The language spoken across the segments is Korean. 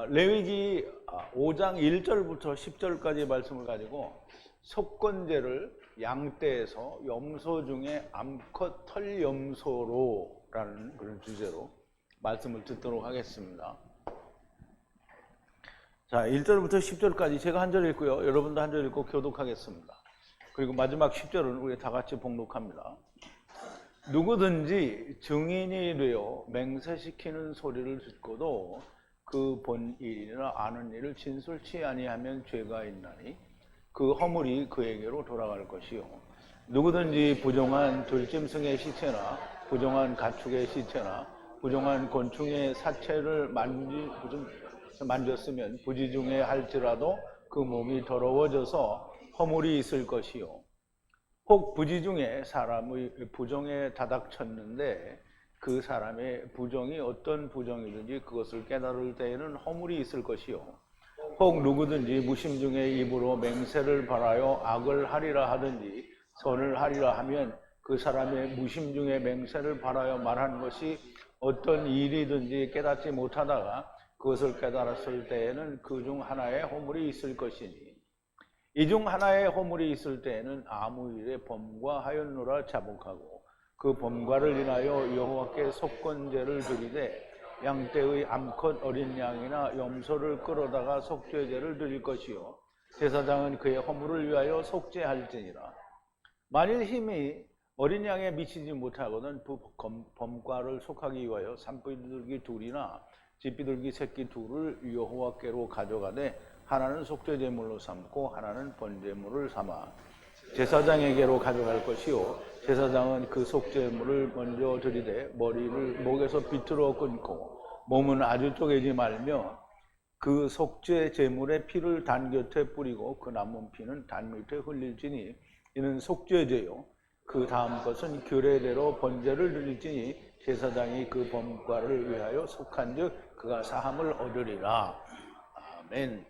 레위기 5장 1절부터 10절까지의 말씀을 가지고 속건제를 양떼에서 염소 중에 암컷 털 염소로라는 그런 주제로 말씀을 듣도록 하겠습니다. 자, 1절부터 10절까지 제가 한 절 읽고요. 여러분도 한 절 읽고 교독하겠습니다. 그리고 마지막 10절은 우리 다 같이 봉독합니다. 누구든지 증인이 되어 맹세시키는 소리를 듣고도 그 본 일이나 아는 일을 진술치 아니하면 죄가 있나니 그 허물이 그에게로 돌아갈 것이요. 누구든지 부정한 들짐승의 시체나 부정한 가축의 시체나 부정한 곤충의 사체를 만졌으면 부지중에 할지라도 그 몸이 더러워져서 허물이 있을 것이요. 혹 부지중에 사람의 부정에 다닥쳤는데 그 사람의 부정이 어떤 부정이든지 그것을 깨달을 때에는 허물이 있을 것이요. 혹 누구든지 무심중에 입으로 맹세를 바라여 악을 하리라 하든지 선을 하리라 하면 그 사람의 무심중에 맹세를 바라여 말한 것이 어떤 일이든지 깨닫지 못하다가 그것을 깨달았을 때에는 그 중 하나의 허물이 있을 것이니 이 중 하나의 허물이 있을 때에는 아무 일에 범과 하였노라 자복하고 그 범과를 인하여 여호와께 속건제를 드리되 양떼의 암컷 어린 양이나 염소를 끌어다가 속죄제를 드릴 것이요 제사장은 그의 허물을 위하여 속죄할지니라. 만일 힘이 어린 양에 미치지 못하거든 범과를 속하기 위하여 산비둘기 둘이나 집비둘기 새끼 둘을 여호와께로 가져가되 하나는 속죄제물로 삼고 하나는 번제물을 삼아 제사장에게로 가져갈 것이요 제사장은 그 속죄물을 먼저 드리되 머리를 목에서 비틀어 끊고 몸은 아주 쪼개지 말며 그 속죄제물의 피를 단 곁에 뿌리고 그 남은 피는 단 밑에 흘릴지니 이는 속죄제요 그 다음 것은 규례대로 번제를 드릴지니 제사장이 그 범과를 위하여 속한즉 그가 사함을 얻으리라. 아멘.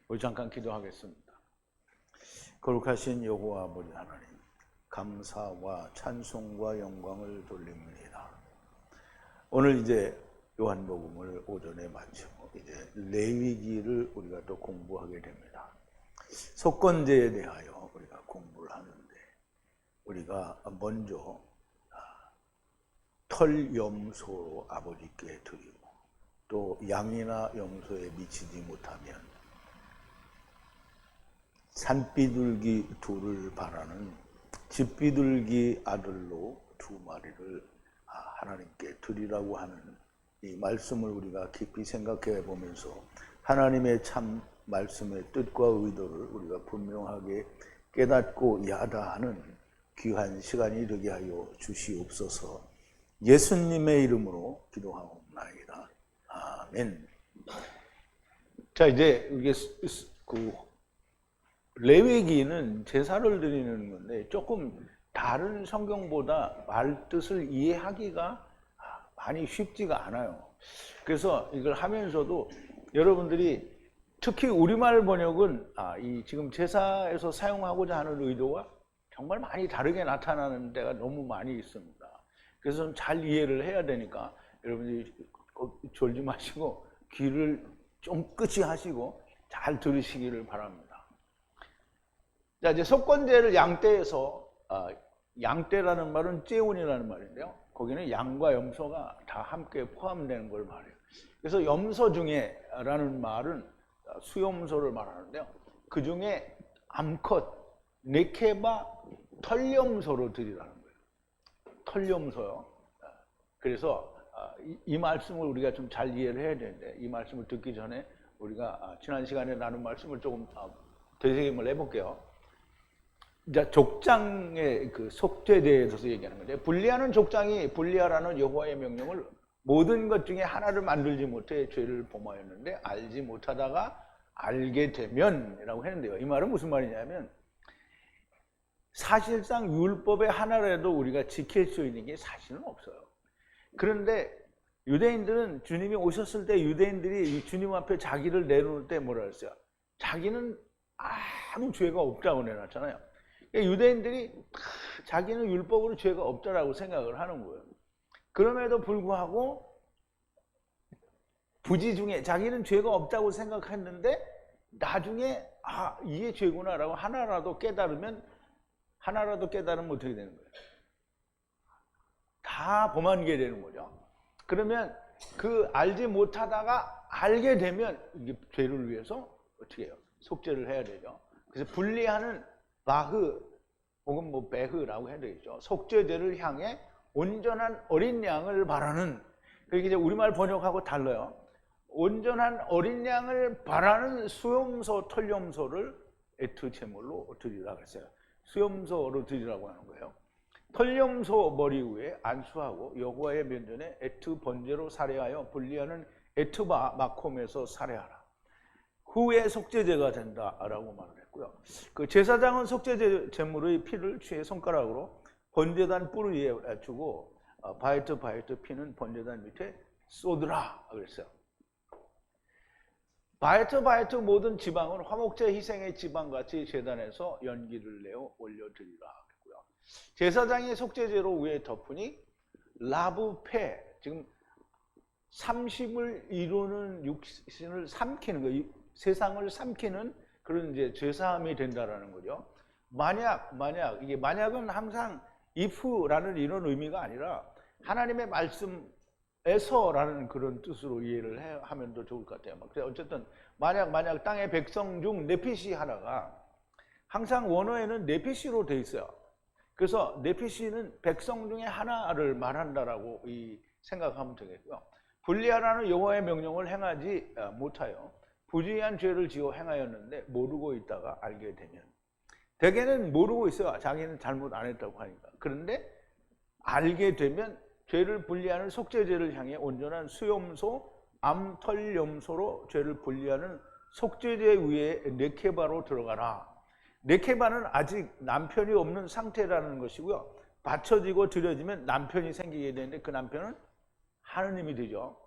우리 잠깐 기도하겠습니다. 거룩하신 여호와 아버지 하나님, 감사와 찬송과 영광을 돌립니다. 오늘 이제 요한복음을 오전에 마치고 이제 레위기를 우리가 또 공부하게 됩니다. 속건제에 대하여 우리가 공부를 하는데 우리가 먼저 털염소로 아버지께 드리고 또 양이나 염소에 미치지 못하면 산비둘기 둘을 바라는 집비둘기 아들로 2마리를 하나님께 드리라고 하는 이 말씀을 우리가 깊이 생각해 보면서 하나님의 참 말씀의 뜻과 의도를 우리가 분명하게 깨닫고 야다하는 귀한 시간이 되게 하여 주시옵소서. 예수님의 이름으로 기도하옵나이다. 아멘. 자, 이제 이게 레위기는 제사를 드리는 건데 조금 다른 성경보다 말뜻을 이해하기가 많이 쉽지가 않아요. 그래서 이걸 하면서도 여러분들이 특히 우리말 번역은 이 지금 제사에서 사용하고자 하는 의도가 정말 많이 다르게 나타나는 데가 너무 많이 있습니다. 그래서 좀 잘 이해를 해야 되니까 여러분들이 졸지 마시고 귀를 좀 끄지 하시고 잘 들으시기를 바랍니다. 자, 이제 속건제를 양떼에서 양떼라는 말은 째온이라는 말인데요. 거기는 양과 염소가 다 함께 포함되는 걸 말해요. 그래서 염소 중에라는 말은 수염소를 말하는데요. 그 중에 암컷 네케바 털염소로 드리라는 거예요. 털염소요. 그래서 이 말씀을 우리가 좀 잘 이해를 해야 되는데 이 말씀을 듣기 전에 우리가 지난 시간에 나눈 말씀을 조금 되새김을 해볼게요. 자, 족장의 그 속죄에 대해서 얘기하는 건데 분리하는 족장이 분리하라는 여호와의 명령을 모든 것 중에 하나를 만들지 못해 죄를 범하였는데 알지 못하다가 알게 되면 이라고 했는데요. 이 말은 무슨 말이냐면 사실상 율법의 하나라도 우리가 지킬 수 있는 게 사실은 없어요. 그런데 유대인들은 주님이 오셨을 때 유대인들이 주님 앞에 자기를 내놓을 때 뭐라 그랬어요? 자기는 아무 죄가 없다고 내놨잖아요. 그러니까 유대인들이 자기는 율법으로 죄가 없다라고 생각을 하는 거예요. 그럼에도 불구하고 부지 중에 자기는 죄가 없다고 생각했는데 나중에 이게 죄구나라고 하나라도 깨달으면 어떻게 되는 거예요? 다 범한게 되는 거죠. 그러면 그 알지 못하다가 알게 되면 이게 죄를 위해서 어떻게 해요? 속죄를 해야 되죠. 그래서 분리하는 바흐 혹은 뭐 베흐라고 해야 되겠죠. 속죄제를 향해 온전한 어린 양을 바라는, 그게 이제 우리말 번역하고 달라요. 온전한 어린 양을 바라는 수염소, 털염소를 에트 제물로 드리라 그랬어요. 수염소로 드리라고 하는 거예요. 털염소 머리 위에 안수하고 여호와의 면전에 에트 번제로 살해하여 분리하는 에트바 마콤에서 살해하라. 후에 속죄제가 된다라고 말을 했고요. 그 제사장은 속죄제 제물의 피를 취해 손가락으로 번제단 뿔 위에 주고 바이트 피는 번제단 밑에 쏟으라 그랬어요. 바이트 모든 지방은 화목제 희생의 지방같이 제단에서 연기를 내어 올려드리라 그랬고요. 제사장이 속죄제로 위에 덮으니 라브페, 지금 30을 이루는 육신을 삼키는 거예요. 세상을 삼키는 그런 이제 죄사함이 된다라는 거죠. 이게 만약은 항상 if라는 이런 의미가 아니라 하나님의 말씀에서라는 그런 뜻으로 이해를 하면 더 좋을 것 같아요. 그래서 어쨌든 만약 땅의 백성 중 네피시 하나가, 항상 원어에는 네피시로 돼 있어요. 그래서 네피시는 백성 중에 하나를 말한다라고 생각하면 되겠고요. 분리하라는 여호와의 명령을 행하지 못하여 부주의한 죄를 지어 행하였는데 모르고 있다가 알게 되면, 대개는 모르고 있어요. 자기는 잘못 안 했다고 하니까. 그런데 알게 되면 죄를 분리하는 속죄제를 향해 온전한 수염소, 암털염소로 죄를 분리하는 속죄제 위에 네케바로 들어가라. 네케바는 아직 남편이 없는 상태라는 것이고요. 바쳐지고 드려지면 남편이 생기게 되는데 그 남편은 하느님이 되죠.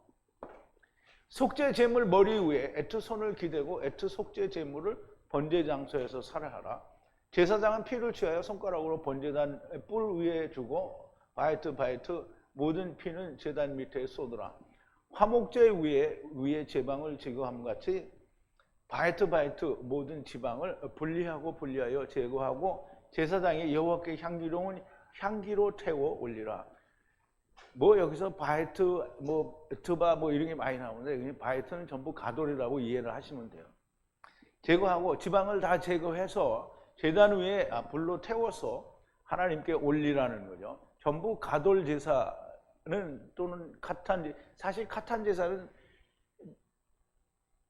속죄 제물 머리 위에 에트 손을 기대고 에트 속죄 제물을 번제 장소에서 살해하라. 제사장은 피를 취하여 손가락으로 번제단 뿔 위에 주고 바이트 모든 피는 제단 밑에 쏟으라. 화목제 위에 제방을 제거함 같이 바이트 모든 지방을 분리하여 제거하고 제사장이 여호와께 향기로운 향기로 태워 올리라. 여기서 바이트, 트바 이런 게 많이 나오는데 바이트는 전부 가돌이라고 이해를 하시면 돼요. 제거하고 지방을 다 제거해서 제단 위에 불로 태워서 하나님께 올리라는 거죠. 전부 가돌 제사는 또는 사실 카탄 제사는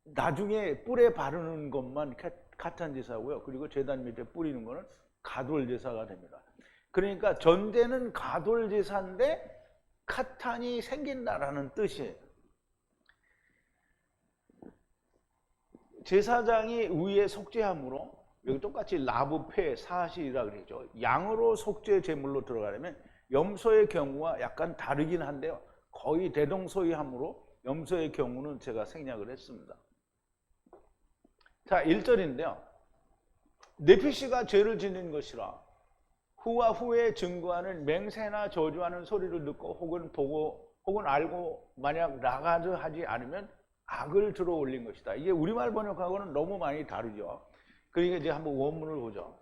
나중에 뿔에 바르는 것만 카탄 제사고요. 그리고 제단 밑에 뿌리는 거는 가돌 제사가 됩니다. 그러니까 전제는 가돌 제사인데 카탄이 생긴다라는 뜻이에요. 제사장이 위에 속죄함으로, 여기 똑같이 라브페 사실이라 그러죠. 양으로 속죄 제물로 들어가려면 염소의 경우와 약간 다르긴 한데요. 거의 대동소이함으로 염소의 경우는 제가 생략을 했습니다. 자, 1절인데요. 네피시가 죄를 짓는 것이라 후와 후에 증거하는 맹세나 저주하는 소리를 듣고 혹은 보고 혹은 알고 만약 라가드 하지 않으면 악을 들어 올린 것이다. 이게 우리말 번역하고는 너무 많이 다르죠. 그러니까 이제 한번 원문을 보죠.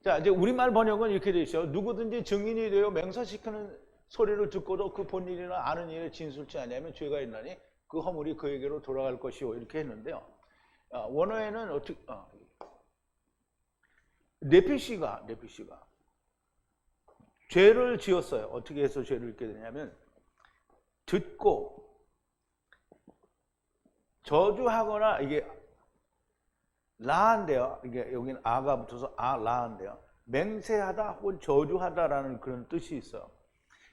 자, 이제 우리말 번역은 이렇게 되어 있어요. 누구든지 증인이 되어 맹세시키는 소리를 듣고도 그 본 일이나 아는 일에 진술치 아니하면 죄가 있나니 그 허물이 그에게로 돌아갈 것이요. 이렇게 했는데요. 원어에는 네피시가 죄를 지었어요. 어떻게 해서 죄를 짓게 되냐면 듣고 저주하거나, 이게 라한데요. 이게 여기는 아가 붙어서 라한데요. 맹세하다 혹은 저주하다라는 그런 뜻이 있어요.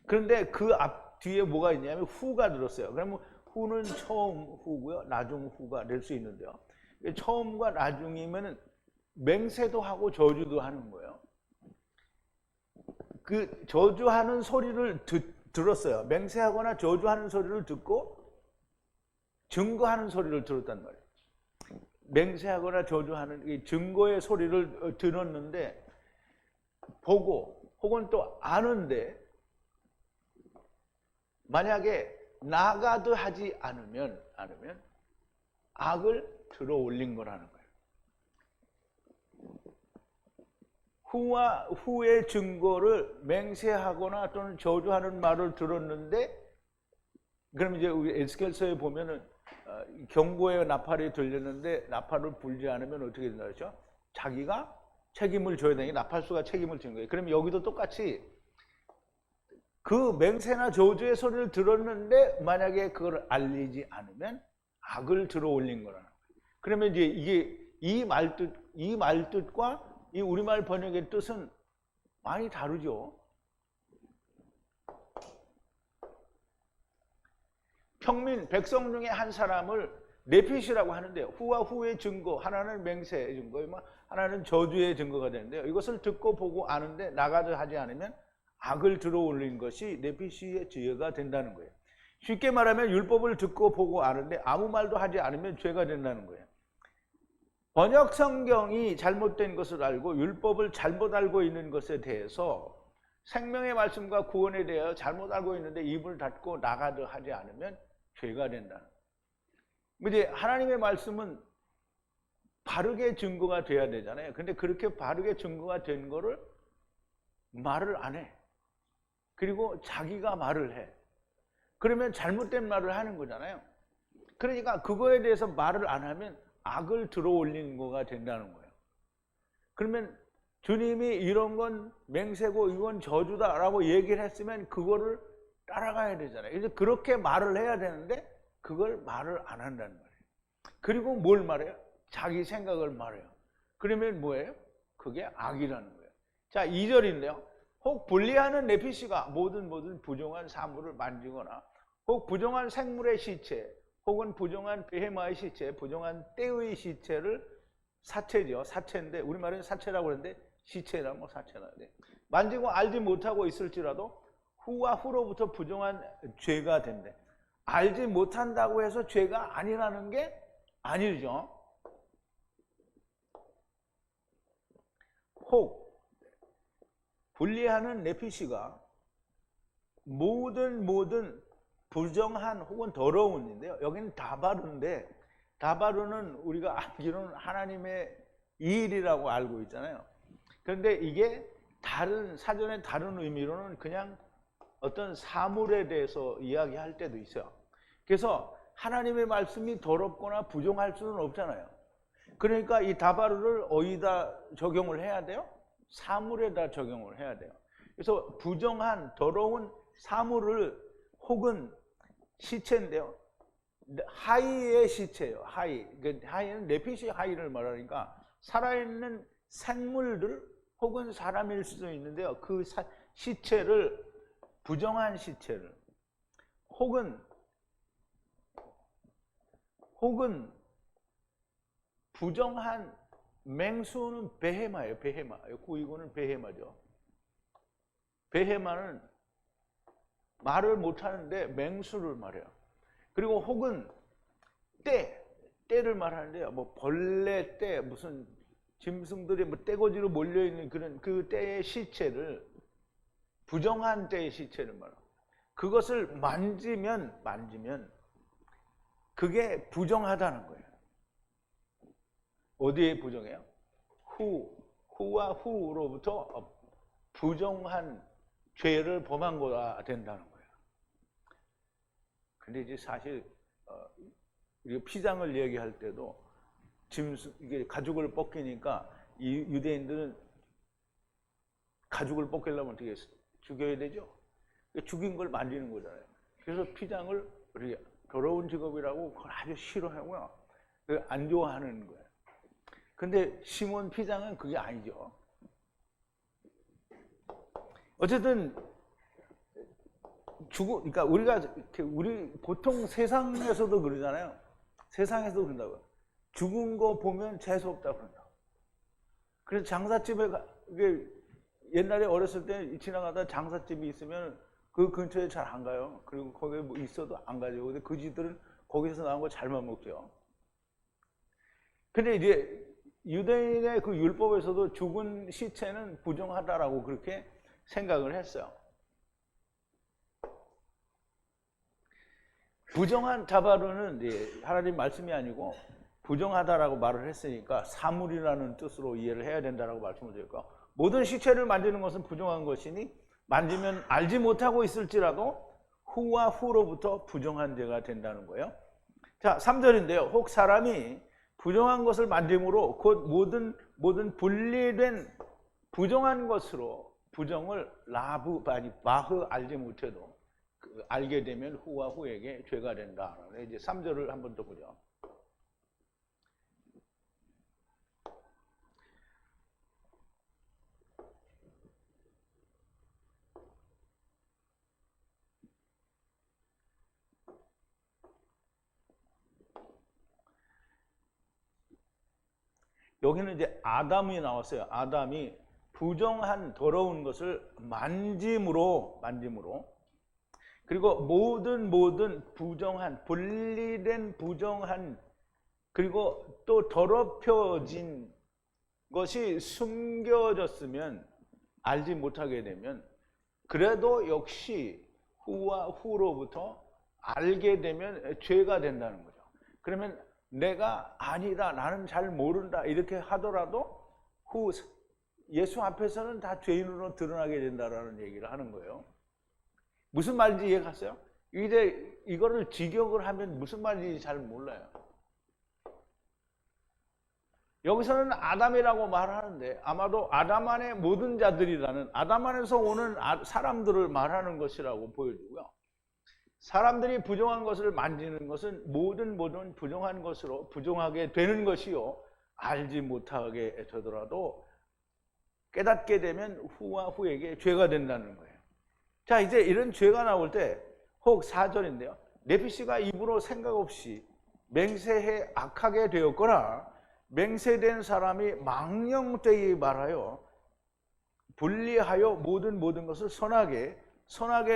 그런데 그 앞 뒤에 뭐가 있냐면 후가 들었어요. 그러면 후는 처음 후고요, 나중 후가 될 수 있는데요. 처음과 나중이면 맹세도 하고 저주도 하는 거예요. 그 저주하는 소리를 들었어요. 맹세하거나 저주하는 소리를 듣고 증거하는 소리를 들었단 말이에요. 맹세하거나 저주하는 증거의 소리를 들었는데, 보고 혹은 또 아는데 만약에 나가드 하지 않으면 악을 들어 올린 거라는 거예요. 후와 후의 증거를 맹세하거나 또는 저주하는 말을 들었는데, 그럼 이제 우리 에스겔서에 보면은 경고의 나팔이 들렸는데 나팔을 불지 않으면 어떻게 된다 그랬죠? 자기가 책임을 져야 되니 나팔수가 책임을 지는 거예요. 그럼 여기도 똑같이 그 맹세나 저주의 소리를 들었는데 만약에 그걸 알리지 않으면 악을 들어 올린 거라는 거예요. 그러면 이제 이게 이 말뜻과 이 우리말 번역의 뜻은 많이 다르죠. 평민, 백성 중에 한 사람을 네핏이라고 하는데요. 후와 후의 증거, 하나는 맹세의 증거, 하나는 저주의 증거가 되는데요. 이것을 듣고 보고 아는데 나가드 하지 않으면 악을 들어 올린 것이 네핏의 죄가 된다는 거예요. 쉽게 말하면 율법을 듣고 보고 아는데 아무 말도 하지 않으면 죄가 된다는 거예요. 번역 성경이 잘못된 것을 알고 율법을 잘못 알고 있는 것에 대해서 생명의 말씀과 구원에 대하여 잘못 알고 있는데 입을 닫고 나가드 하지 않으면 죄가 된다는 거예요. 이제 하나님의 말씀은 바르게 증거가 돼야 되잖아요. 근데 그렇게 바르게 증거가 된 거를 말을 안 해. 그리고 자기가 말을 해. 그러면 잘못된 말을 하는 거잖아요. 그러니까 그거에 대해서 말을 안 하면 악을 들어 올리는 거가 된다는 거예요. 그러면 주님이 이런 건 맹세고 이건 저주다라고 얘기를 했으면 그거를 따라가야 되잖아요. 그래서 그렇게 말을 해야 되는데 그걸 말을 안 한다는 거예요. 그리고 뭘 말해요? 자기 생각을 말해요. 그러면 뭐예요? 그게 악이라는 거예요. 자, 2절인데요. 혹 불리하는 네피시가 모든 부정한 사물을 만지거나 혹 부정한 생물의 시체 혹은 부정한 베헤마의 시체, 부정한 떼의 시체를 사체죠. 사체인데 우리말은 사체라고 그러는데 시체라 뭐 사체라 그래. 만지고 알지 못하고 있을지라도 후와 후로부터 부정한 죄가 된대. 알지 못한다고 해서 죄가 아니라는 게 아니죠. 혹 분리하는 네피시가 모든 부정한 혹은 더러운인데요. 여기는 다바르인데 다바르는 우리가 알기로는 하나님의 일이라고 알고 있잖아요. 그런데 이게 사전에 다른 의미로는 그냥 어떤 사물에 대해서 이야기할 때도 있어요. 그래서 하나님의 말씀이 더럽거나 부정할 수는 없잖아요. 그러니까 이 다바르를 어디다 적용을 해야 돼요? 사물에다 적용을 해야 돼요. 그래서 부정한 더러운 사물을 혹은 시체인데요. 하이의 시체예요. 하이는 네핏이 하이를 말하니까 살아있는 생물들 혹은 사람일 수도 있는데요. 그 시체를 부정한 시체를 혹은 부정한 맹수는 베헤마예요. 베헤마. 이거는 베헤마죠. 베헤마는 말을 못하는데 맹수를 말해요. 그리고 혹은 떼를 말하는데요. 뭐 벌레 떼, 무슨 짐승들이 뭐 떼거지로 몰려있는 그런 그 떼의 시체를 부정한 떼의 시체를 말해요. 그것을 만지면 그게 부정하다는 거예요. 어디에 부정해요? 후와 후로부터 부정한 죄를 범한 거가 된다는 거예요. 근데 이제 사실 우리가 피장을 얘기할 때도 이게 가죽을 벗기니까 이 유대인들은 가죽을 벗기려면 어떻게 죽여야 되죠? 죽인 걸 만지는 거잖아요. 그래서 피장을 우리 더러운 직업이라고 그걸 아주 싫어하고요. 안 좋아하는 거예요. 근데 시몬 피장은 그게 아니죠. 어쨌든 그러니까 우리 보통 세상에서도 그러잖아요. 세상에서도 그런다고요. 죽은 거 보면 재수 없다고 그런다. 그래서 장사집에 옛날에 어렸을 때 지나가다 장사집이 있으면 그 근처에 잘 안 가요. 그리고 거기에 뭐 있어도 안 가죠. 근데 그지들은 거기서 나온 거 잘만 먹죠. 근데 이제 유대인의 그 율법에서도 죽은 시체는 부정하다라고 그렇게 생각을 했어요. 부정한 자바로는 하나님 말씀이 아니고 부정하다라고 말을 했으니까 사물이라는 뜻으로 이해를 해야 된다라고 말씀을 드릴까. 모든 시체를 만지는 것은 부정한 것이니 만지면 알지 못하고 있을지라도 후와 후로부터 부정한 죄가 된다는 거예요. 자, 3절인데요. 혹 사람이 부정한 것을 만짐으로 곧 모든 분리된 부정한 것으로 부정을 바흐 알지 못해도 알게 되면 후와 후에게 죄가 된다. 이제 3절을 한번 더 보죠. 여기는 이제 아담이 나왔어요. 아담이 부정한 더러운 것을 만짐으로 그리고 모든 부정한 분리된 부정한 그리고 또 더럽혀진 것이 숨겨졌으면 알지 못하게 되면 그래도 역시 후와 후로부터 알게 되면 죄가 된다는 거죠. 그러면 내가 아니다, 나는 잘 모른다 이렇게 하더라도 예수 앞에서는 다 죄인으로 드러나게 된다라는 얘기를 하는 거예요. 무슨 말인지 이해갔어요? 이제 이거를 직역을 하면 무슨 말인지 잘 몰라요. 여기서는 아담이라고 말하는데 아마도 아담 안의 모든 자들이라는 아담 안에서 오는 사람들을 말하는 것이라고 보여주고요. 사람들이 부정한 것을 만지는 것은 모든 부정한 것으로 부정하게 되는 것이요. 알지 못하게 되더라도 깨닫게 되면 후와 후에게 죄가 된다는 거예요. 자, 이제 이런 죄가 나올 때 혹 4절인데요. 네피시가 입으로 생각 없이 맹세해 악하게 되었거나 맹세된 사람이 망령되이 말하여 분리하여 모든 것을 선하게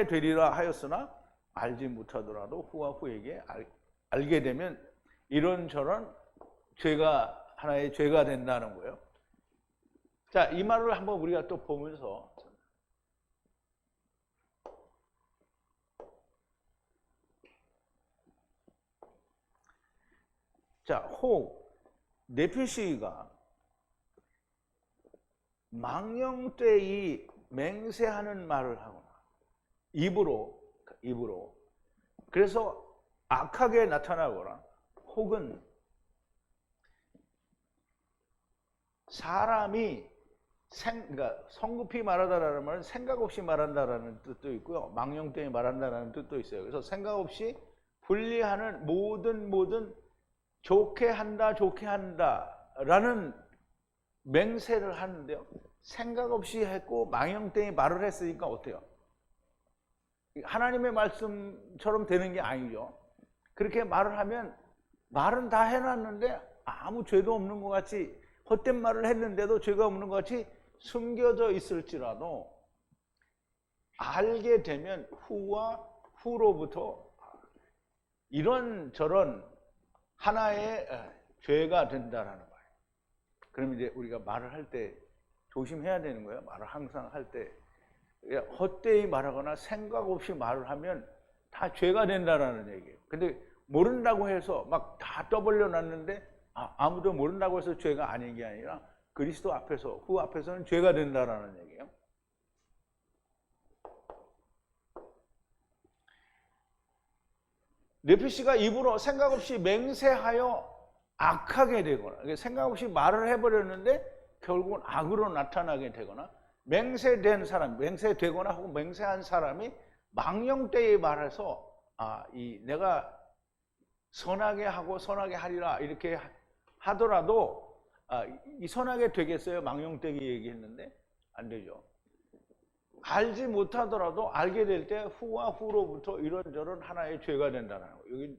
되리라 하였으나 알지 못하더라도 후와 후에게 알게 되면 이런저런 죄가 하나의 죄가 된다는 거예요. 자, 이 말을 한번 우리가 또 보면서 자, 혹 네피시가 망령되이 맹세하는 말을 하거나 입으로 그래서 악하게 나타나거나 혹은 사람이 그러니까 성급히 말하다라는 말은 생각 없이 말한다라는 뜻도 있고요. 망령되이 말한다라는 뜻도 있어요. 그래서 생각 없이 분리하는 모든 좋게 한다라는 맹세를 하는데요. 생각 없이 했고 망령되이 말을 했으니까 어때요? 하나님의 말씀처럼 되는 게 아니죠. 그렇게 말을 하면 말은 다 해놨는데 아무 죄도 없는 것 같이 헛된 말을 했는데도 죄가 없는 것 같이 숨겨져 있을지라도 알게 되면 후와 후로부터 이런저런 하나의 죄가 된다라는 거예요. 그럼 이제 우리가 말을 할 때 조심해야 되는 거예요. 말을 항상 할 때 헛되이 말하거나 생각 없이 말을 하면 다 죄가 된다라는 얘기예요. 근데 모른다고 해서 막 다 떠벌려 놨는데 아무도 모른다고 해서 죄가 아닌 게 아니라 그리스도 앞에서 후 앞에서는 죄가 된다라는 얘기예요. 네피시가 입으로 생각 없이 맹세하여 악하게 되거나 생각 없이 말을 해버렸는데 결국은 악으로 나타나게 되거나 맹세된 사람, 맹세되거나 혹은 맹세한 사람이 망령되이 말해서 내가 선하게 하고 선하게 하리라 이렇게 하더라도 이 선하게 되겠어요? 망령되이 얘기했는데 안 되죠. 알지 못하더라도 알게 될 때 후와 후로부터 이런저런 하나의 죄가 된다는 거예요. 여기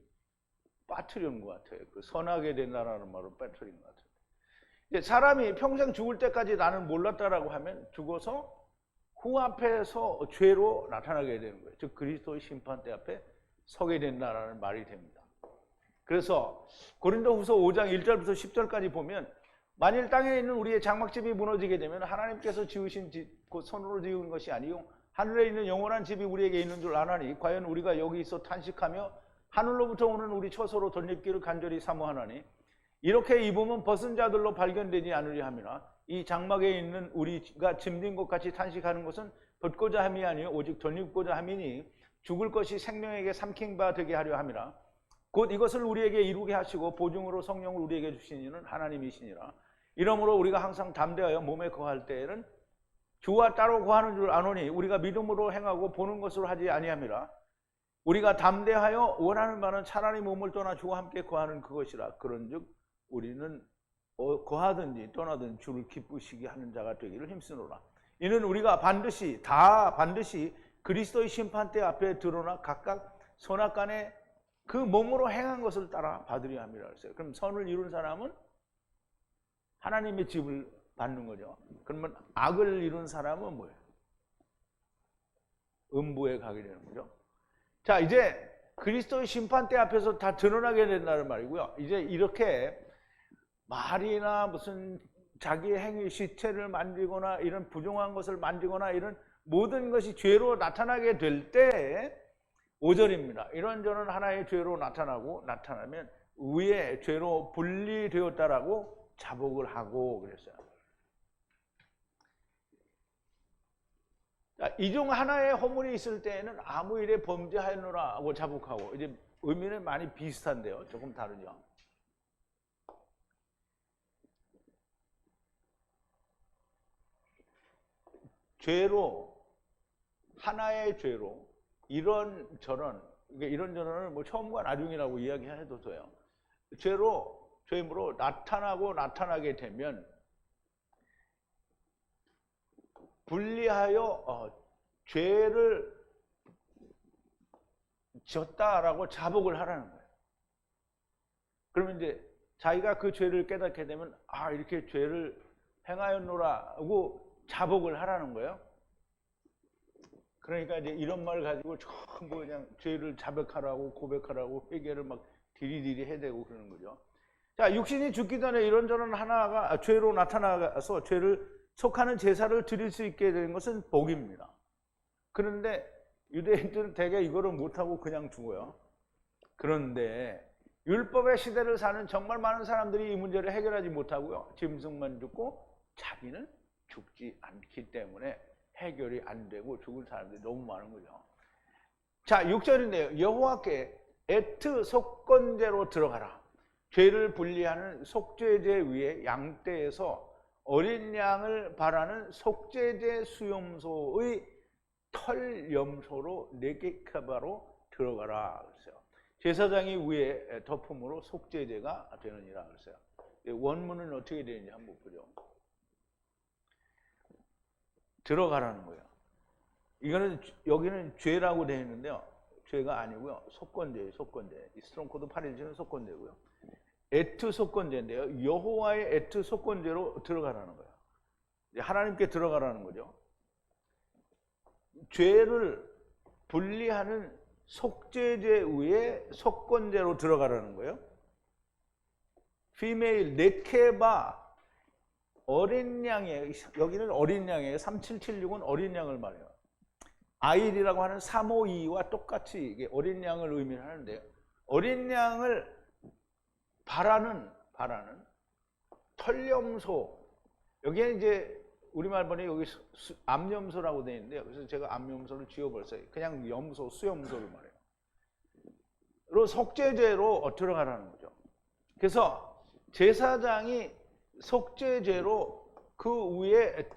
빠뜨린 것 같아요. 그 선하게 된다는 말을 빠뜨린 것 같아요. 이제 사람이 평생 죽을 때까지 나는 몰랐다라고 하면 죽어서 후 앞에서 죄로 나타나게 되는 거예요. 즉 그리스도의 심판대 앞에 서게 된다는 말이 됩니다. 그래서 고린도후서 5장 1절부터 10절까지 보면 만일 땅에 있는 우리의 장막집이 무너지게 되면 하나님께서 지으신 집, 곧 손으로 지은 것이 아니요 하늘에 있는 영원한 집이 우리에게 있는 줄 아나니 과연 우리가 여기 있어 탄식하며 하늘로부터 오는 우리 처소로 덧입기를 간절히 사모하나니 이렇게 입으면 벗은 자들로 발견되지 않으려 함이나 이 장막에 있는 우리가 짐진 것 같이 탄식하는 것은 벗고자 함이 아니요 오직 덧입고자 함이니 죽을 것이 생명에게 삼킨 바 되게 하려 함이라. 곧 이것을 우리에게 이루게 하시고 보증으로 성령을 우리에게 주신 이는 하나님이시니라. 이러므로 우리가 항상 담대하여 몸에 거할 때에는 주와 따로 거하는 줄 아노니 우리가 믿음으로 행하고 보는 것으로 하지 아니함이라. 우리가 담대하여 원하는 바는 차라리 몸을 떠나 주와 함께 거하는 그것이라. 그런즉 우리는 거하든지 떠나든 주를 기쁘시게 하는 자가 되기를 힘쓰노라. 이는 우리가 반드시 그리스도의 심판대 앞에 드러나 각각 선악간에 그 몸으로 행한 것을 따라 받으려 함이라 했어요. 그럼 선을 이룬 사람은 하나님의 집을 받는 거죠. 그러면 악을 이룬 사람은 뭐예요? 음부에 가게 되는 거죠. 자, 이제 그리스도의 심판대 앞에서 다 드러나게 된다는 말이고요. 이제 이렇게 말이나 무슨 자기의 행위, 시체를 만지거나 이런 부정한 것을 만지거나 이런 모든 것이 죄로 나타나게 될 때 5절입니다. 이런저런 하나의 죄로 나타나면 위에 죄로 분리되었다라고 자복을 하고 그랬어요. 이 중 하나의 허물이 있을 때에는 아무 일에 범죄하였노라 하고 자복하고, 이제 의미는 많이 비슷한데요. 조금 다르죠. 하나의 죄로 이런저런을 뭐 처음과 나중이라고 이야기해도 돼요. 죄로 나타나게 되면 분리하여 죄를 지었다라고 자복을 하라는 거예요. 그러면 이제 자기가 그 죄를 깨닫게 되면 이렇게 죄를 행하였노라 하고 자복을 하라는 거예요. 그러니까 이제 이런 말 가지고 전부 그냥 죄를 자백하라고 고백하라고 회개를 막 디리디리 해대고 그러는 거죠. 자, 육신이 죽기 전에 이런저런 하나가 죄로 나타나서 죄를 속하는 제사를 드릴 수 있게 되는 것은 복입니다. 그런데 유대인들은 대개 이거를 못하고 그냥 죽어요. 그런데 율법의 시대를 사는 정말 많은 사람들이 이 문제를 해결하지 못하고요. 짐승만 죽고 자기는 죽지 않기 때문에 해결이 안 되고 죽을 사람들이 너무 많은 거죠. 자, 6절인데요. 여호와께 에트 속건제로 들어가라. 죄를 분리하는 속죄제 위에 양떼에서 어린 양을 바라는 속죄제 수염소의 털 염소로 네게카바로 들어가라 그랬어요. 제사장이 위에 덮음으로 속죄제가 되느니라 그랬어요. 원문은 어떻게 되는지 한번 보죠. 들어가라는 거예요. 여기는 죄라고 되어 있는데요. 죄가 아니고요. 속건제예요. 속건제. 이 스트롱코드 817은 속건제고요. 에트 속건제인데요. 여호와의 에트 속건제로 들어가라는 거예요. 하나님께 들어가라는 거죠. 죄를 분리하는 속죄제 위에 속건제로 들어가라는 거예요. 피메일 네케바 어린 양이에요. 여기는 어린 양이에요. 3776은 어린 양을 말해요. 아일이라고 하는 352와 똑같이 이게 어린 양을 의미를 하는데요. 어린 양을 바라는 털염소. 여기에 이제 우리말 보니 여기 암염소라고 되어 있는데요. 그래서 제가 암염소를 지워버렸어요. 그냥 염소, 수염소를 말해요. 로 속죄제로 들어가라는 거죠. 그래서 제사장이 속죄제로 그 위에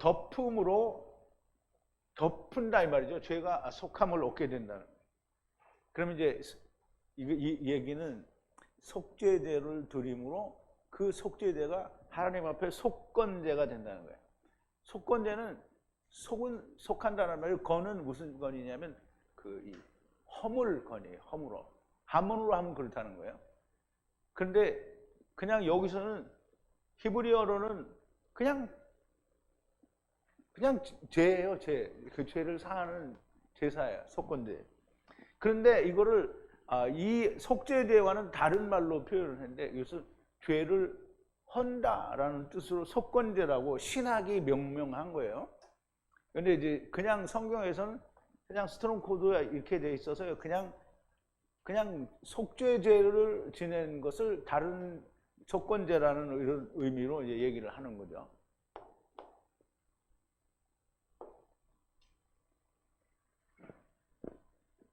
덮은다 이 말이죠. 죄가 속함을 얻게 된다는 거예요. 그러면 이제 이 얘기는 속죄제를 드림으로 그 속죄제가 하나님 앞에 속건제가 된다는 거예요. 속건제는 속한다는 말이에요. 건은 무슨 건이냐면 이 허물건이에요. 하문으로 하면 그렇다는 거예요. 그런데 그냥 여기서는 히브리어로는 그냥 죄예요. 그 죄를 사하는 제사예요. 속건제. 그런데 이거를 이 속죄제와는 다른 말로 표현을 했는데 이것을 죄를 헌다라는 뜻으로 속건제라고 신학이 명명한 거예요. 그런데 이제 그냥 성경에서는 그냥 스트롱 코드가 이렇게 돼 있어서 그냥 그냥 속죄제를 지낸 것을 다른 속건제라는 이런 의미로 이제 얘기를 하는 거죠.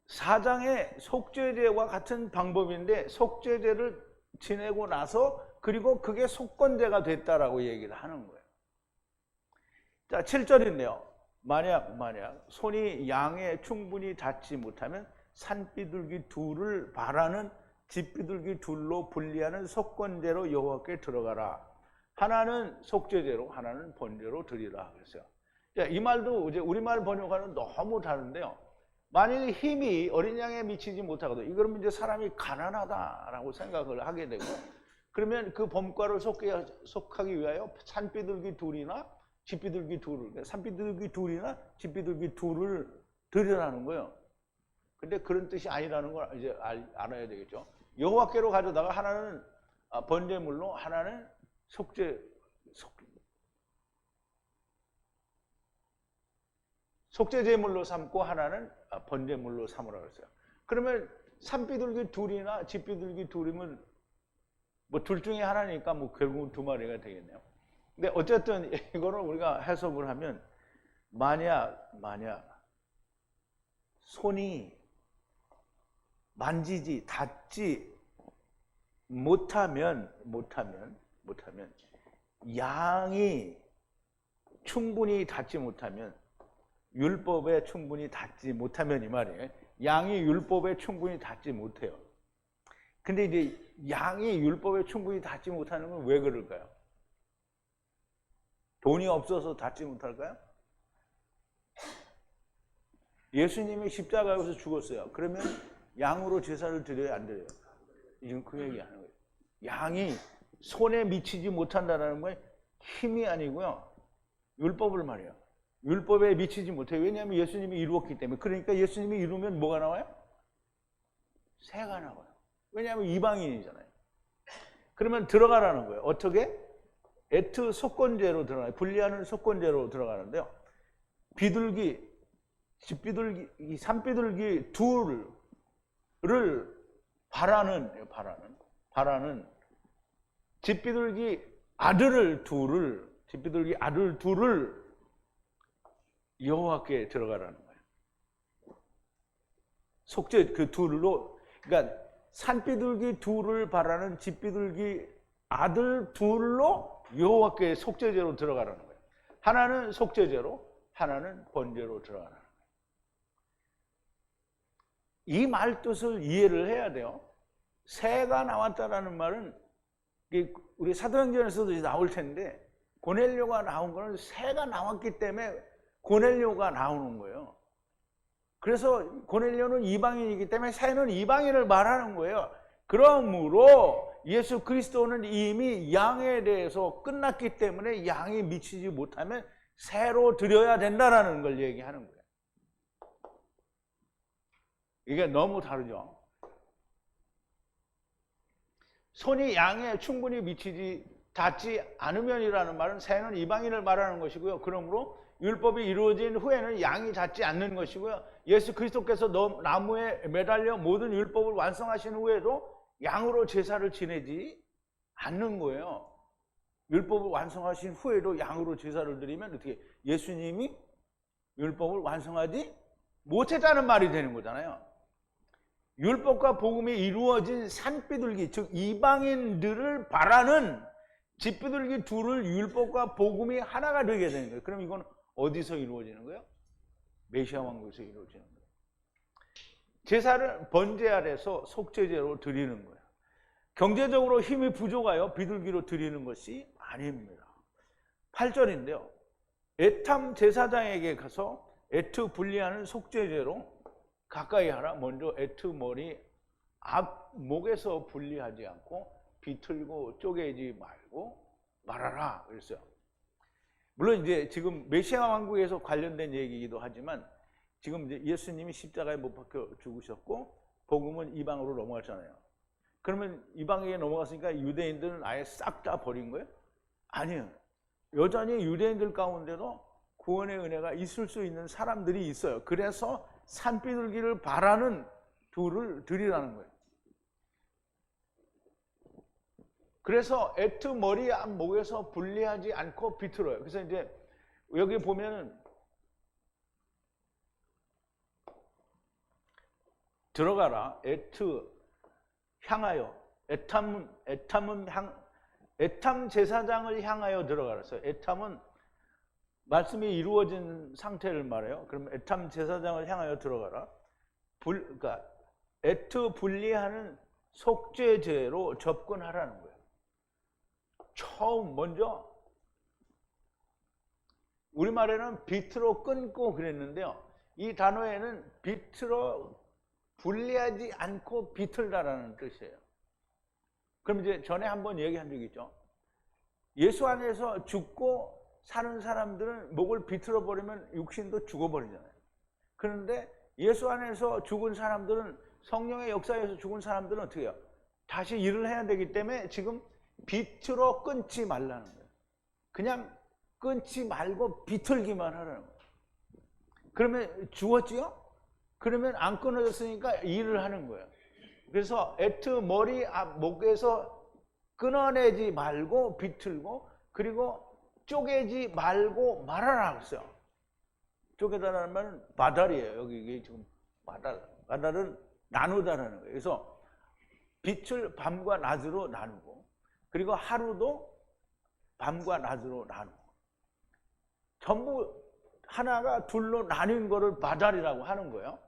사장의 속죄제와 같은 방법인데 속죄제를 지내고 나서 그리고 그게 속건제가 됐다라고 얘기를 하는 거예요. 자, 7절인데요. 만약 손이 양에 충분히 닿지 못하면 산비둘기 둘을 발하는 집비둘기 둘로 분리하는 속건제로 여호와께 들어가라. 하나는 속죄제로 하나는 번제로 드리라 그랬어요. 자, 이 말도 이제 우리말 번역과는 너무 다른데요. 만약에 힘이 어린 양에 미치지 못하거든. 이거는 이제 사람이 가난하다라고 생각을 하게 되고, 그러면 그 범과를 속하기 위하여 산비둘기 둘이나 집비둘기 둘을, 산비둘기 둘이나 집비둘기 둘을 드리라는 거예요. 근데 그런 뜻이 아니라는 걸 이제 알아야 되겠죠. 여호와께로 가져다가 하나는 번제물로, 하나는 속죄제물로 삼고 하나는 번제물로 삼으라고 했어요. 그러면 산비둘기 둘이나 집비둘기 둘이면 뭐 둘 중에 하나니까 뭐 결국은 두 마리가 되겠네요. 근데 어쨌든 이거를 우리가 해석을 하면 만약 손이 만지지 닿지 못하면 양이 충분히 닿지 못하면, 율법에 충분히 닿지 못하면 이 말이에요. 양이 율법에 충분히 닿지 못해요. 근데 이제 양이 율법에 충분히 닿지 못하는 건 왜 그럴까요? 돈이 없어서 닿지 못할까요? 예수님이 십자가에서 죽었어요. 그러면 양으로 제사를 드려야 안 드려요? 지금 그 얘기하는 거예요. 양이 손에 미치지 못한다는 건 힘이 아니고요. 율법을 말이에요. 율법에 미치지 못해요. 왜냐하면 예수님이 이루었기 때문에. 그러니까 예수님이 이루면 뭐가 나와요? 새가 나와요. 왜냐하면 이방인이잖아요. 그러면 들어가라는 거예요. 어떻게? 에트 속건제로 들어가요. 분리하는 속건제로 들어가는데요. 비둘기, 집비둘기, 산비둘기 둘을 바라는 집비둘기 아들 둘을 여호와께 들어가라는 거예요. 속죄 그 둘로, 그러니까 산비둘기 둘을 바라는 집비둘기 아들 둘로 여호와께 속죄제로 들어가라는 거예요. 하나는 속죄제로, 하나는 번제로 들어가라는 거예요. 이 말 뜻을 이해를 해야 돼요. 새가 나왔다라는 말은 우리 사도행전에서도 나올 텐데, 고넬료가 나온 거는 새가 나왔기 때문에 고넬료가 나오는 거예요. 그래서 고넬료는 이방인이기 때문에 새는 이방인을 말하는 거예요. 그러므로 예수 그리스도는 이미 양에 대해서 끝났기 때문에 양이 미치지 못하면 새로 드려야 된다라는 걸 얘기하는 거예요. 이게 너무 다르죠. 손이 양에 충분히 닿지 않으면이라는 말은 새는 이방인을 말하는 것이고요. 그러므로 율법이 이루어진 후에는 양이 닿지 않는 것이고요. 예수 그리스도께서 나무에 매달려 모든 율법을 완성하신 후에도 양으로 제사를 지내지 않는 거예요. 율법을 완성하신 후에도 양으로 제사를 드리면 어떻게, 예수님이 율법을 완성하지 못했다는 말이 되는 거잖아요. 율법과 복음이 이루어진 산비둘기, 즉 이방인들을 바라는 집비둘기 둘을 율법과 복음이 하나가 되게 되는 거예요. 그럼 이건 어디서 이루어지는 거예요? 메시아 왕국에서 이루어지는 거예요. 제사를 번제 아래서 속죄제로 드리는 거예요. 경제적으로 힘이 부족하여 비둘기로 드리는 것이 아닙니다. 8절인데요. 에탐 제사장에게 가서 에트 분리하는 속죄제로 가까이 하라. 먼저 에트 머리 앞목에서 분리하지 않고 비틀고 쪼개지 말고 말하라 그랬어요. 물론 이제 지금 메시아 왕국에서 관련된 얘기이기도 하지만, 지금 이제 예수님이 십자가에 못 박혀 죽으셨고 복음은 이방으로 넘어갔잖아요. 그러면 이방에게 넘어갔으니까 유대인들은 아예 싹 다 버린 거예요? 아니에요. 여전히 유대인들 가운데도 구원의 은혜가 있을 수 있는 사람들이 있어요. 그래서 산비둘기를 바라는 둘을 드리라는 거예요. 그래서 에트 머리 앞 목에서 분리하지 않고 비틀어요. 그래서 이제 여기 보면은 들어가라 에트 향하여 에탐 제사장을 향하여 들어가라. 그래서 에탐은 말씀이 이루어진 상태를 말해요. 그럼 에탐 제사장을 향하여 들어가라. 그러니까 에트 분리하는 속죄제로 접근하라는 거예요. 처음 먼저 우리말에는 비틀어 끊고 그랬는데요. 이 단어에는 비틀어 분리하지 않고 비틀다라는 뜻이에요. 그럼 이제 전에 한번 얘기한 적이 있죠. 예수 안에서 죽고 사는 사람들은 목을 비틀어 버리면 육신도 죽어버리잖아요. 그런데 예수 안에서 죽은 사람들은, 성령의 역사에서 죽은 사람들은 어떻게 해요? 다시 일을 해야 되기 때문에 지금 비틀어 끊지 말라는 거예요. 그냥 끊지 말고 비틀기만 하라는 거예요. 그러면 죽었지요? 그러면 안 끊어졌으니까 일을 하는 거예요. 그래서 에트 머리 앞 목에서 끊어내지 말고 비틀고, 그리고 쪼개지 말고 말하라 그랬어요. 쪼개다라는 말은 바달이에요. 여기 이게 지금 바달은 나누다라는 거예요. 그래서 빛을 밤과 낮으로 나누고, 그리고 하루도 밤과 낮으로 나누고, 전부 하나가 둘로 나뉜 거를 바달이라고 하는 거예요.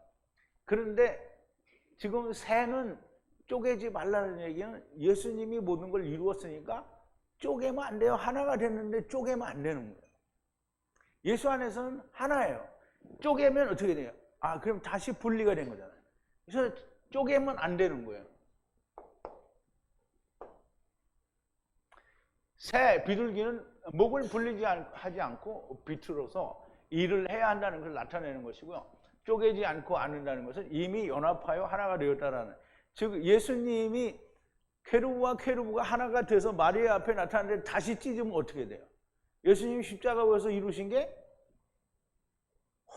그런데 지금 새는 쪼개지 말라는 얘기는 예수님이 모든 걸 이루었으니까 쪼개면 안 돼요. 하나가 됐는데 쪼개면 안 되는 거예요. 예수 안에서는 하나예요. 쪼개면 어떻게 돼요? 그럼 다시 분리가 된 거잖아요. 그래서 쪼개면 안 되는 거예요. 새 비둘기는 목을 분리지 하지 않고 비틀어서 일을 해야 한다는 것을 나타내는 것이고요. 쪼개지 않고 않는다는 것은 이미 연합하여 하나가 되었다라는, 즉 예수님이 케루브와 케루브가 하나가 돼서 마리아 앞에 나타났는데 다시 찢으면 어떻게 돼요? 예수님이 십자가에서 이루신 게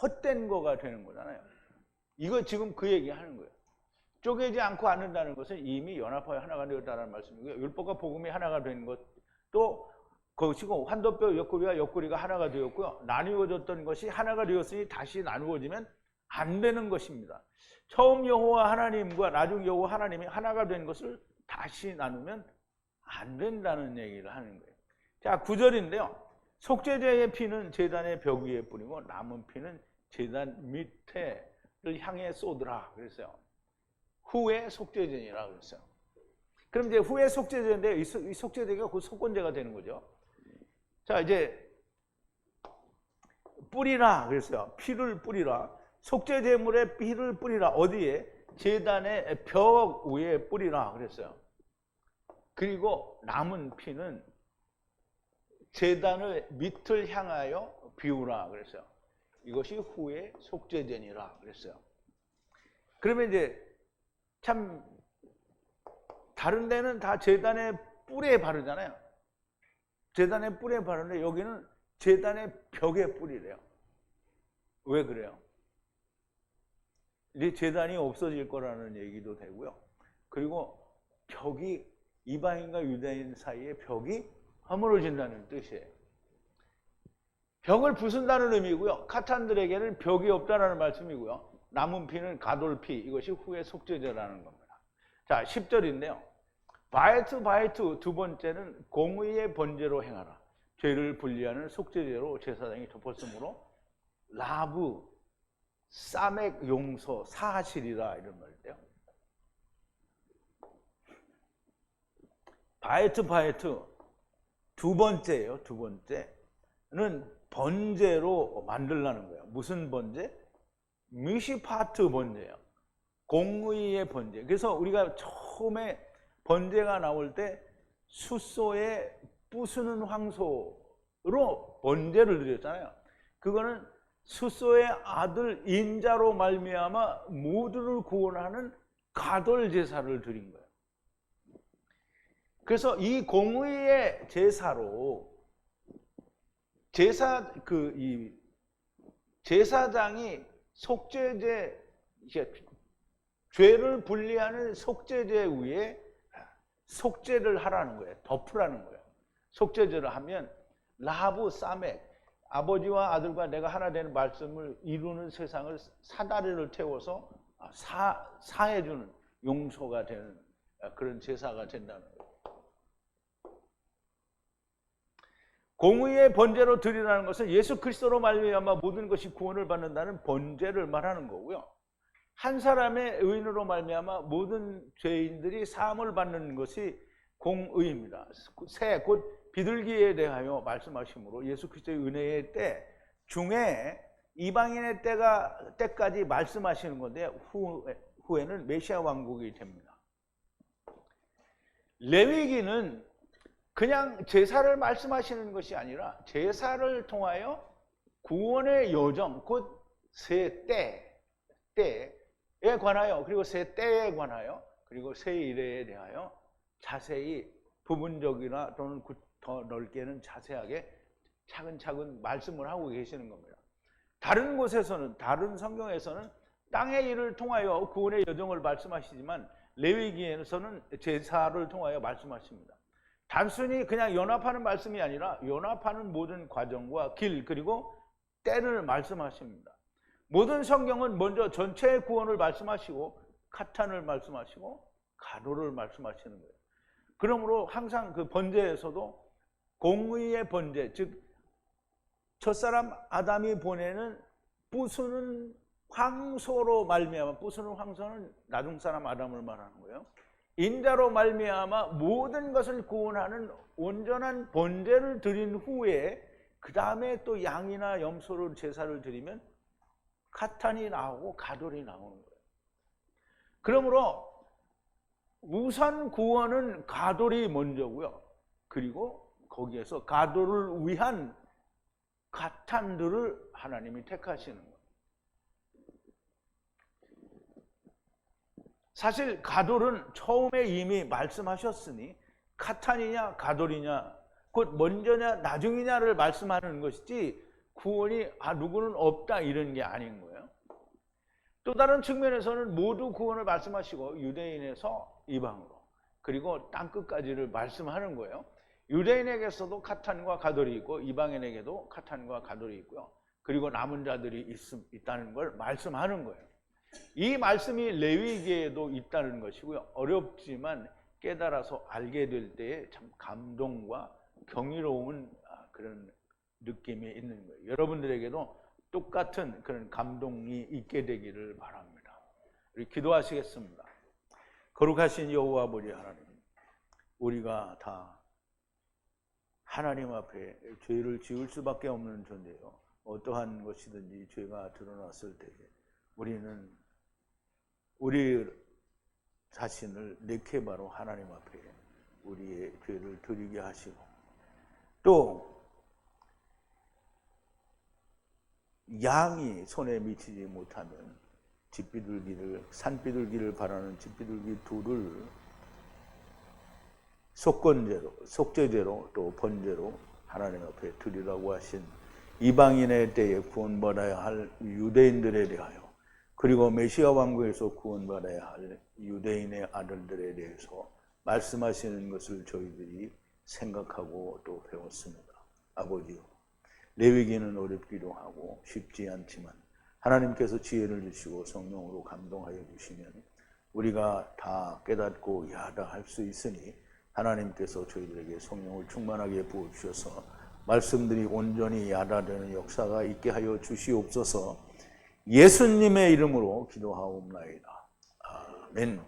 헛된 거가 되는 거잖아요. 이거 지금 그 얘기 하는 거예요. 쪼개지 않고 않는다는 것은 이미 연합하여 하나가 되었다는 말씀이고요. 율법과 복음이 하나가 된 것도 그것이고, 환도뼈 옆구리와 옆구리가 하나가 되었고요. 나누어졌던 것이 하나가 되었으니 다시 나누어지면 안 되는 것입니다. 처음 여호와 하나님과 나중 여호와 하나님이 하나가 된 것을 다시 나누면 안 된다는 얘기를 하는 거예요. 자, 9절인데요. 속죄제의 피는 제단의 벽 위에 뿌리고 남은 피는 제단 밑에를 향해 쏟으라 그랬어요. 후에 속죄제니라 그랬어요. 그럼 이제 후에 속죄제인데 이 속죄제가 그 속건제가 되는 거죠. 자, 이제 뿌리라 그랬어요. 피를 뿌리라. 속죄제물에 피를 뿌리라. 어디에? 제단의 벽 위에 뿌리라 그랬어요. 그리고 남은 피는 제단의 밑을 향하여 비우라 그랬어요. 이것이 후에 속죄제니라 그랬어요. 그러면 이제 참 다른 데는 다 제단의 뿔에 바르잖아요. 제단의 뿔에 바르는데 여기는 제단의 벽에 뿌리래요. 왜 그래요? 이제 제단이 없어질 거라는 얘기도 되고요. 그리고 벽이, 이방인과 유대인 사이의 벽이 허물어진다는 뜻이에요. 벽을 부순다는 의미고요. 카탄들에게는 벽이 없다는 말씀이고요. 남은 피는 가돌피, 이것이 후에 속죄제라는 겁니다. 자, 10절인데요. 바이트 두 번째는 공의의 번제로 행하라. 죄를 분리하는 속죄제로 제사장이 덮었으므로 라브, 사맥 용서, 사하실이라 이런 말인데요. 바이트 두 번째예요. 두 번째는 번제로 만들라는 거예요. 무슨 번제? 미시파트 번제예요. 공의의 번제. 그래서 우리가 처음에 번제가 나올 때 숫소에 부수는 황소로 번제를 드렸잖아요. 그거는 숫소의 아들 인자로 말미암아 모두를 구원하는 가돌 제사를 드린 거예요. 그래서 이 공의의 제사로 제사장이 속죄제 죄를 분리하는 속죄제 위에 속죄를 하라는 거예요. 덮으라는 거예요. 속죄제를 하면 라하브 사맥, 아버지와 아들과 내가 하나 되는 말씀을 이루는 세상을 사다리를 태워서 사해주는 용서가 되는 그런 제사가 된다는 거예요. 공의의 번제로 드리라는 것은 예수 그리스도로 말미암아 모든 것이 구원을 받는다는 번제를 말하는 거고요. 한 사람의 의인으로 말미암아 모든 죄인들이 사함을 받는 것이 공의입니다. 새 곧 비둘기에 대하여 말씀하시므로 예수 그리스도의 은혜의 때 중에 이방인의 때까지 말씀하시는 건데 후에는 메시아 왕국이 됩니다. 레위기는 그냥 제사를 말씀하시는 것이 아니라 제사를 통하여 구원의 여정, 곧 새 때에 관하여, 그리고 새 때에 관하여, 그리고 새 이래에 대하여 자세히 부분적이나 또는 더 넓게는 자세하게 차근차근 말씀을 하고 계시는 겁니다. 다른 곳에서는, 다른 성경에서는 땅의 일을 통하여 구원의 여정을 말씀하시지만 레위기에서는 제사를 통하여 말씀하십니다. 단순히 그냥 연합하는 말씀이 아니라 연합하는 모든 과정과 길, 그리고 때를 말씀하십니다. 모든 성경은 먼저 전체의 구원을 말씀하시고 카탄을 말씀하시고 가도를 말씀하시는 거예요. 그러므로 항상 그 번제에서도 공의의 번제, 즉 첫사람 아담이 보내는 부수는 황소로 말미암아, 부수는 황소는 나중사람 아담을 말하는 거예요. 인자로 말미암아 모든 것을 구원하는 온전한 번제를 드린 후에 그 다음에 또 양이나 염소를 제사를 드리면 카탄이 나오고 가돌이 나오는 거예요. 그러므로 우선 구원은 가돌이 먼저고요. 그리고 거기에서 가돌을 위한 카탄들을 하나님이 택하시는 거예요. 사실 가돌은 처음에 이미 말씀하셨으니 카탄이냐 가돌이냐 곧 먼저냐 나중이냐를 말씀하는 것이지 구원이 누구는 없다 이런 게 아닌 거예요. 또 다른 측면에서는 모두 구원을 말씀하시고 유대인에서 이방으로 그리고 땅끝까지를 말씀하는 거예요. 유대인에게서도 카탄과 가돌이 있고 이방인에게도 카탄과 가돌이 있고요. 그리고 남은 자들이 있다는 걸 말씀하는 거예요. 이 말씀이 레위기에도 있다는 것이고요. 어렵지만 깨달아서 알게 될 때에 참 감동과 경이로운 그런 느낌이 있는 거예요. 여러분들에게도 똑같은 그런 감동이 있게 되기를 바랍니다. 우리 기도하시겠습니다. 거룩하신 여호와 아버지 하나님, 우리가 다 하나님 앞에 죄를 지을 수밖에 없는 존재요. 어떠한 것이든지 죄가 드러났을 때에 우리는 우리 자신을 네케바로 하나님 앞에 우리의 죄를 드리게 하시고 또 양이 손에 미치지 못하면 산비둘기를 바라는 집비둘기 둘을 속죄제로 또 번제로 하나님 앞에 드리라고 하신 이방인의 때에 구원받아야 할 유대인들에 대하여 그리고 메시아 왕국에서 구원받아야 할 유대인의 아들들에 대해서 말씀하시는 것을 저희들이 생각하고 또 배웠습니다. 아버지요, 레위기는 어렵기도 하고 쉽지 않지만 하나님께서 지혜를 주시고 성령으로 감동하여 주시면 우리가 다 깨닫고 야다할 수 있으니 하나님께서 저희들에게 성령을 충만하게 부어주셔서 말씀들이 온전히 야다되는 역사가 있게 하여 주시옵소서. 예수님의 이름으로 기도하옵나이다. 아멘.